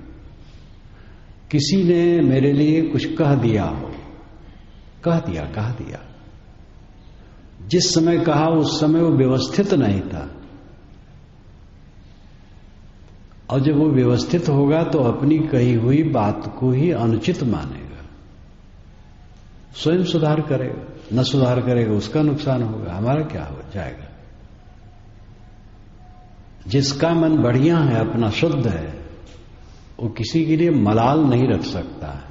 किसी ने मेरे लिए कुछ कह दिया हो, कह दिया, जिस समय कहा उस समय वो व्यवस्थित नहीं था, और जब वो व्यवस्थित होगा तो अपनी कही हुई बात को ही अनुचित मानेगा, स्वयं सुधार करेगा। न सुधार करेगा उसका नुकसान होगा, हमारा क्या हो जाएगा। जिसका मन बढ़िया है, अपना शुद्ध है, वो किसी के लिए मलाल नहीं रख सकता है,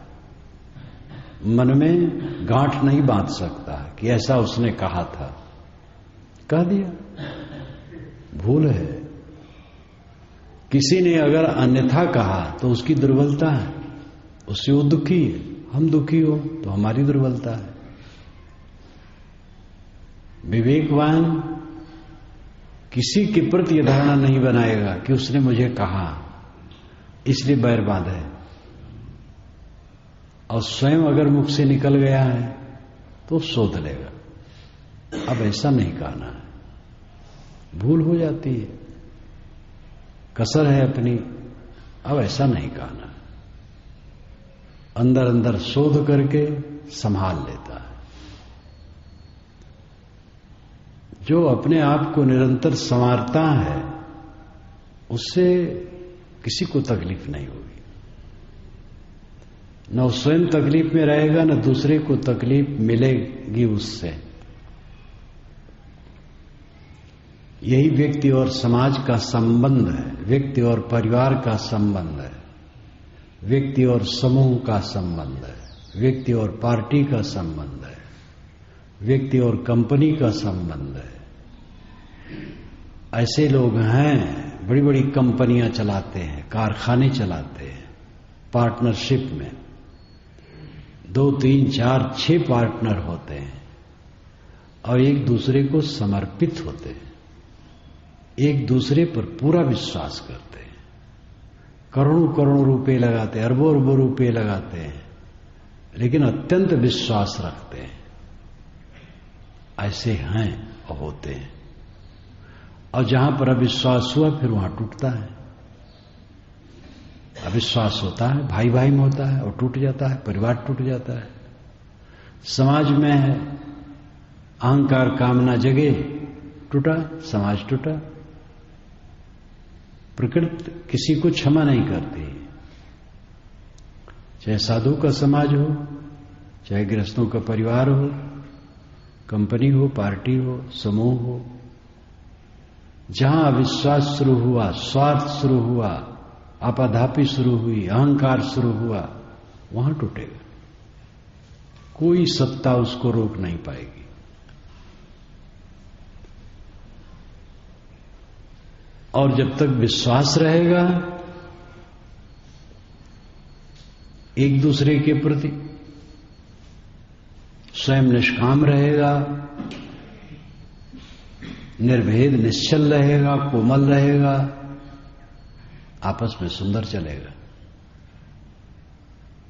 मन में गांठ नहीं बांध सकता कि ऐसा उसने कहा था, कह दिया, भूल है। किसी ने अगर अन्यथा कहा तो उसकी दुर्बलता है, उससे वो दुखी है। हम दुखी हो तो हमारी दुर्बलता है। विवेकवान किसी के प्रति यह धारणा नहीं बनाएगा कि उसने मुझे कहा इसलिए बैर बांधे, और स्वयं अगर मुख से निकल गया है तो शोध लेगा, अब ऐसा नहीं कहना है। भूल हो जाती है, कसर है अपनी, अब ऐसा नहीं कहना। अंदर अंदर शोध करके संभाल लेता है। जो अपने आप को निरंतर संवारता है उससे किसी को तकलीफ नहीं होगी। न स्वयं तकलीफ में रहेगा, न दूसरे को तकलीफ मिलेगी उससे। यही व्यक्ति और समाज का संबंध है, व्यक्ति और परिवार का संबंध है, व्यक्ति और समूह का संबंध है, व्यक्ति और पार्टी का संबंध है, व्यक्ति और कंपनी का संबंध है। ऐसे लोग हैं, बड़ी बड़ी कंपनियां चलाते हैं, कारखाने चलाते हैं, पार्टनरशिप में 2, 3, 4, 6 पार्टनर होते हैं और एक दूसरे को समर्पित होते हैं, एक दूसरे पर पूरा विश्वास करते हैं, करोड़ों करोड़ों रुपए लगाते हैं, अरबों अरबों रुपए लगाते हैं, लेकिन अत्यंत विश्वास रखते हैं। ऐसे हैं और होते हैं। और जहां पर अविश्वास हुआ फिर वहां टूटता है। अविश्वास होता है, भाई भाई में होता है और टूट जाता है, परिवार टूट जाता है। समाज में है अहंकार कामना जगे, टूटा, समाज टूटा। प्रकृति किसी को क्षमा नहीं करती, चाहे साधु का समाज हो, चाहे गृहस्थों का परिवार हो, कंपनी हो, पार्टी हो, समूह हो। जहां अविश्वास शुरू हुआ, स्वार्थ शुरू हुआ, आपाधापी शुरू हुई, अहंकार शुरू हुआ, वहां टूटेगा। कोई सत्ता उसको रोक नहीं पाएगी। और जब तक विश्वास रहेगा एक दूसरे के प्रति, स्वयं निष्काम रहेगा, निर्भेद निश्चल रहेगा, कोमल रहेगा, आपस में सुंदर चलेगा।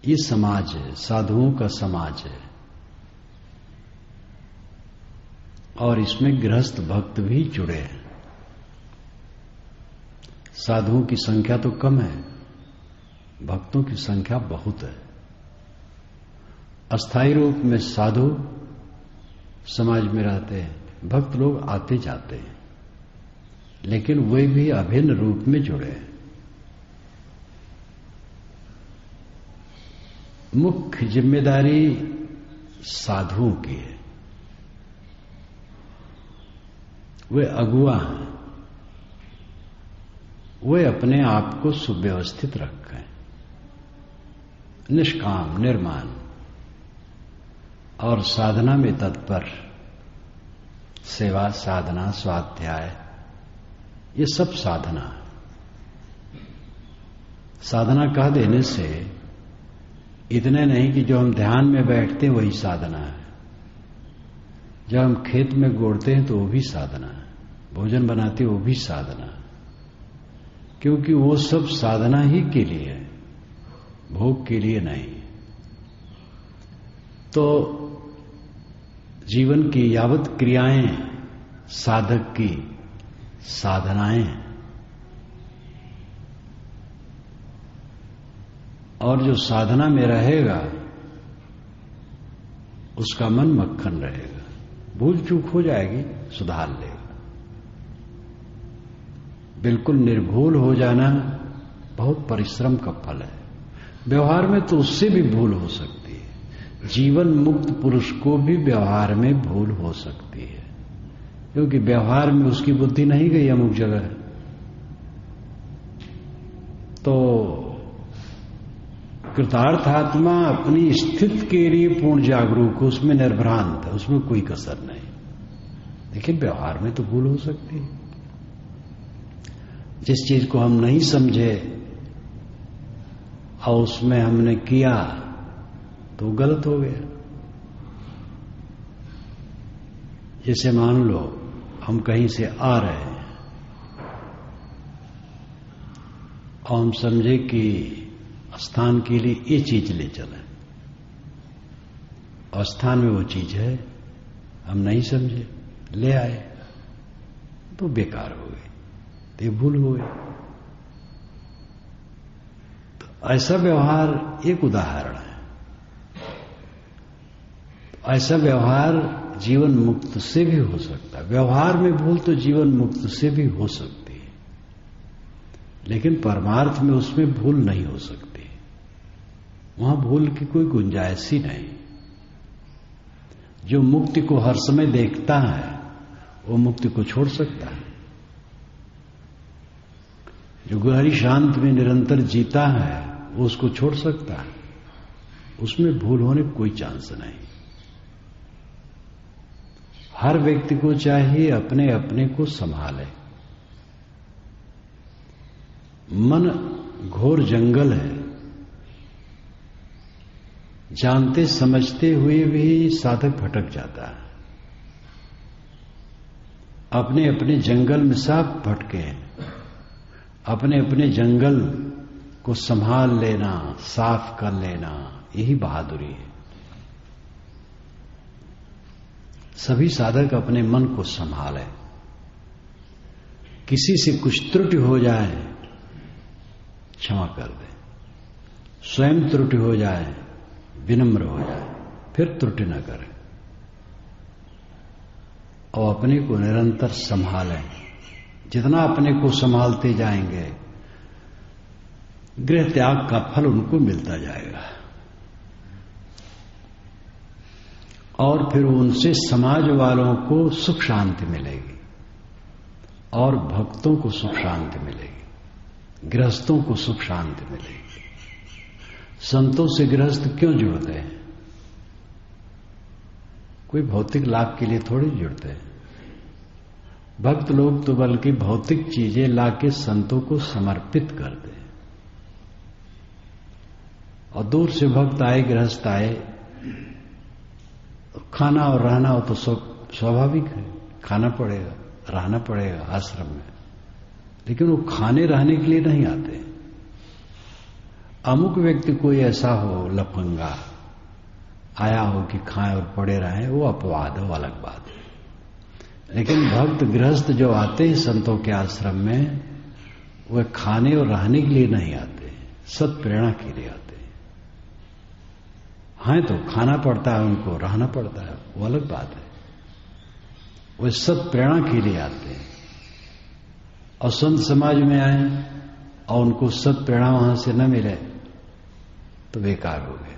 ये समाज है, साधुओं का समाज है। और इसमें गृहस्थ भक्त भी जुड़े हैं। साधुओं की संख्या तो कम है, भक्तों की संख्या बहुत है। अस्थायी रूप में साधु समाज में रहते हैं, भक्त लोग आते जाते हैं, लेकिन वे भी अभिन्न रूप में जुड़े हैं। मुख्य जिम्मेदारी साधुओं की है। वे अगुआ हैं, वे अपने आप को सुव्यवस्थित रखें, निष्काम, निर्माण और साधना में तत्पर। सेवा, साधना, स्वाध्याय, ये सब साधना है। साधना कह देने से इतने नहीं कि जो हम ध्यान में बैठते हैं वही साधना है। जब हम खेत में गोड़ते हैं तो वो भी साधना है, भोजन बनाते वो भी साधना है, क्योंकि वो सब साधना ही के लिए है, भोग के लिए नहीं। तो जीवन की यावत क्रियाएं साधक की साधनाएं, और जो साधना में रहेगा उसका मन मक्खन रहेगा। भूल चूक हो जाएगी, सुधार लेगा। बिल्कुल निर्भूल हो जाना बहुत परिश्रम का फल है। व्यवहार में तो उससे भी भूल हो सकती है। जीवन मुक्त पुरुष को भी व्यवहार में भूल हो सकती है, क्योंकि व्यवहार में उसकी बुद्धि नहीं गई अमुक जगह। तो कृतार्थ आत्मा अपनी स्थिति के लिए पूर्ण जागरूक, उसमें निर्भ्रांत है, उसमें कोई कसर नहीं। लेकिन व्यवहार में तो भूल हो सकती है। जिस चीज को हम नहीं समझे और उसमें हमने किया तो गलत हो गया। जैसे मान लो हम कहीं से आ रहे हैं और हम समझे कि स्थान के लिए ये चीज ले चले और स्थान में वो चीज है, हम नहीं समझे ले आए तो बेकार हो गई, तो ये भूल हो गई। तो ऐसा व्यवहार एक उदाहरण है। तो ऐसा व्यवहार जीवन मुक्त से भी हो सकता है। व्यवहार में भूल तो जीवन मुक्त से भी हो सकती है, लेकिन परमार्थ में उसमें भूल नहीं हो सकती। वहां भूल की कोई गुंजाइश ही नहीं। जो मुक्ति को हर समय देखता है वो मुक्ति को छोड़ सकता है। जो गहरी शांत में निरंतर जीता है वो उसको छोड़ सकता है। उसमें भूल होने कोई चांस नहीं। हर व्यक्ति को चाहिए अपने अपने को संभाले। मन घोर जंगल है। जानते समझते हुए भी साधक भटक जाता है। अपने अपने जंगल में सब भटके हैं। अपने अपने जंगल को संभाल लेना, साफ कर लेना, यही बहादुरी है। सभी साधक अपने मन को संभाले। किसी से कुछ त्रुटि हो जाए क्षमा कर दे, स्वयं त्रुटि हो जाए विनम्र हो जाए, फिर त्रुटि न करे और अपने को निरंतर संभालें। जितना अपने को संभालते जाएंगे गृह त्याग का फल उनको मिलता जाएगा और फिर उनसे समाज वालों को सुख शांति मिलेगी और भक्तों को सुख शांति मिलेगी, गृहस्थों को सुख शांति मिलेगी। संतों से गृहस्थ क्यों जुड़ते हैं? कोई भौतिक लाभ के लिए थोड़ी जुड़ते हैं। भक्त लोग तो बल्कि भौतिक चीजें लाके संतों को समर्पित करते हैं। और दूर से भक्त आए, गृहस्थ आए, खाना और रहना हो तो स्वाभाविक है, खाना पड़ेगा, रहना पड़ेगा आश्रम में, लेकिन वो खाने रहने के लिए नहीं आते। अमुक व्यक्ति कोई ऐसा हो लफंगा आया हो कि खाए और पड़े रहे, वो अपवाद है, वो अलग बात है। लेकिन भक्त गृहस्थ जो आते हैं संतों के आश्रम में, वह खाने और रहने के लिए नहीं आते, सत प्रेरणा के लिए आते हैं। हाँ तो खाना पड़ता है उनको, रहना पड़ता है, वो अलग बात है। वे सत प्रेरणा के लिए आते हैं। और संत समाज में आए और उनको सत प्रेरणा वहां से न मिले तो बेकार हो गए।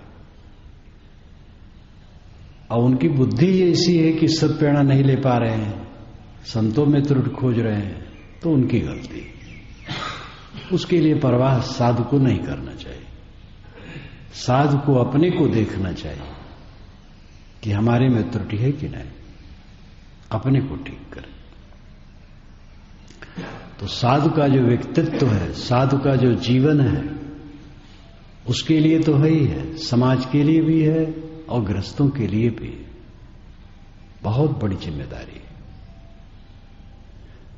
और उनकी बुद्धि ऐसी है कि सत प्रेरणा नहीं ले पा रहे हैं, संतों में त्रुटि खोज रहे हैं, तो उनकी गलती। उसके लिए परवाह साधु को नहीं करना चाहिए। साधु को अपने को देखना चाहिए कि हमारे में त्रुटि है कि नहीं, अपने को ठीक करें। तो साधु का जो व्यक्तित्व है, साधु का जो जीवन है, उसके लिए तो है ही है, समाज के लिए भी है और गृहस्थों के लिए भी। बहुत बड़ी जिम्मेदारी है।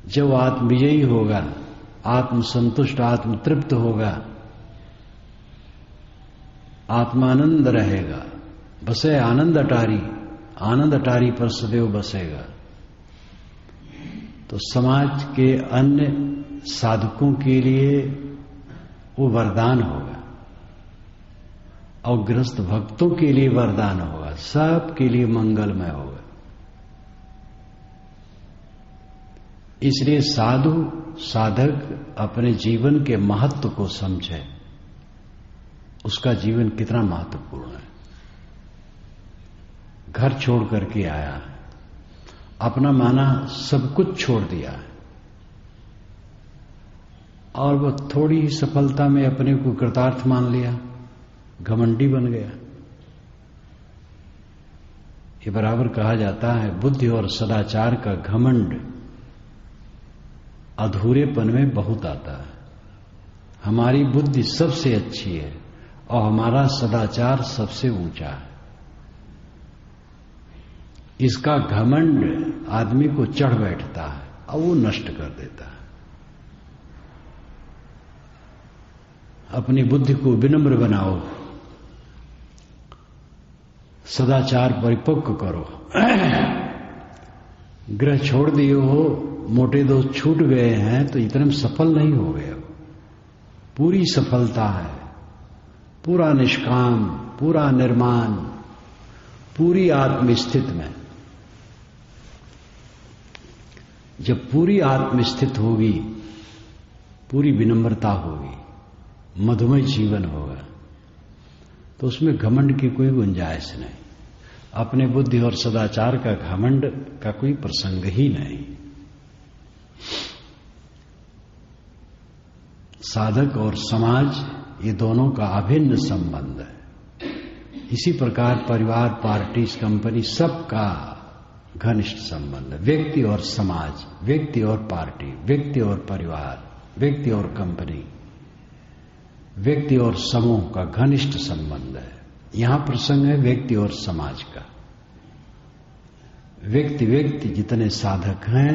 जब आत्मविजयी होगा, आत्मसंतुष्ट, आत्मतृप्त होगा, आत्मानंद रहेगा, बसे आनंद अटारी, आनंद अटारी पर सदैव बसेगा, तो समाज के अन्य साधकों के लिए वो वरदान होगा और गृहस्थ भक्तों के लिए वरदान होगा, सबके लिए मंगलमय होगा। इसलिए साधु साधक अपने जीवन के महत्व को समझे, उसका जीवन कितना महत्वपूर्ण है। घर छोड़ करके आया, अपना माना सब कुछ छोड़ दिया और वो थोड़ी ही सफलता में अपने को कृतार्थ मान लिया, घमंडी बन गया। ये बराबर कहा जाता है बुद्धि और सदाचार का घमंड अधूरेपन में बहुत आता है। हमारी बुद्धि सबसे अच्छी है और हमारा सदाचार सबसे ऊंचा है। इसका घमंड आदमी को चढ़ बैठता है और वो नष्ट कर देता है। अपनी बुद्धि को विनम्र बनाओ, सदाचार परिपक्व करो। ग्रह छोड़ दिए हो, मोटे दोस्त छूट गए हैं तो इतने में सफल नहीं हो गए हो। पूरी सफलता है, पूरा निष्काम, पूरा निर्माण, पूरी आत्मस्थित में। जब पूरी आत्मस्थित होगी, पूरी विनम्रता होगी, मधुमय जीवन होगा, तो उसमें घमंड की कोई गुंजाइश नहीं। अपने बुद्धि और सदाचार का घमंड का कोई प्रसंग ही नहीं। साधक और समाज ये दोनों का अभिन्न संबंध है। इसी प्रकार परिवार, पार्टी, कंपनी सबका घनिष्ठ संबंध है। व्यक्ति और समाज, व्यक्ति और पार्टी, व्यक्ति और परिवार, व्यक्ति और कंपनी, व्यक्ति और समूह का घनिष्ठ संबंध है। यहां प्रसंग है व्यक्ति और समाज का। व्यक्ति जितने साधक हैं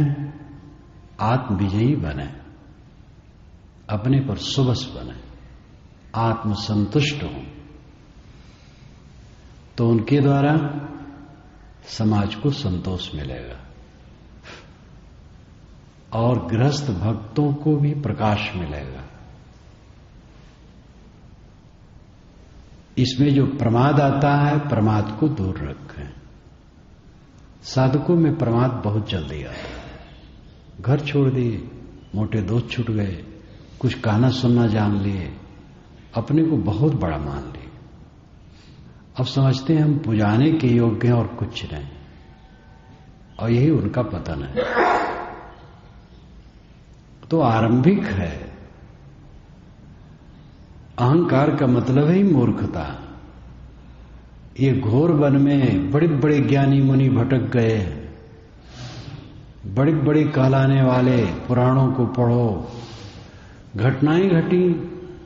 आत्मविजयी बने, अपने पर सुबस बने, आत्मसंतुष्ट हों, तो उनके द्वारा समाज को संतोष मिलेगा और गृहस्थ भक्तों को भी प्रकाश मिलेगा। इसमें जो प्रमाद आता है, प्रमाद को दूर रखें। साधकों में प्रमाद बहुत जल्दी आता है। घर छोड़ दिए, मोटे दोस्त छूट गए, कुछ कहना सुनना जान लिए, अपने को बहुत बड़ा मान लिए। अब समझते हैं हम पुजाने के योग्य हैं और कुछ नहीं, और यही उनका पतन है। तो आरंभिक है। अहंकार का मतलब है मूर्खता। ये घोर वन में बड़े बड़े ज्ञानी मुनि भटक गए। बड़े बड़े कहलाने वाले पुराणों को पढ़ो, घटनाएं घटी,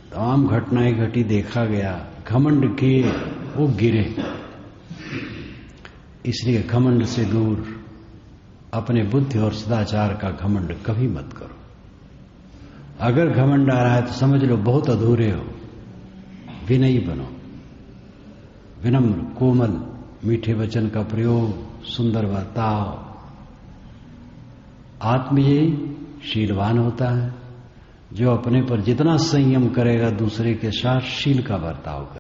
तमाम घटनाएं घटी, देखा गया, घमंड किए, वो गिरे। इसलिए घमंड से दूर, अपने बुद्धि और सदाचार का घमंड कभी मत करो। अगर घमंड आ रहा है तो समझ लो बहुत अधूरे हो। विनयी बनो, विनम्र, कोमल, मीठे वचन का प्रयोग, सुंदर बर्ताव। आत्मविजयी शीलवान होता है। जो अपने पर जितना संयम करेगा, दूसरे के साथ शील का बर्ताव करेगा।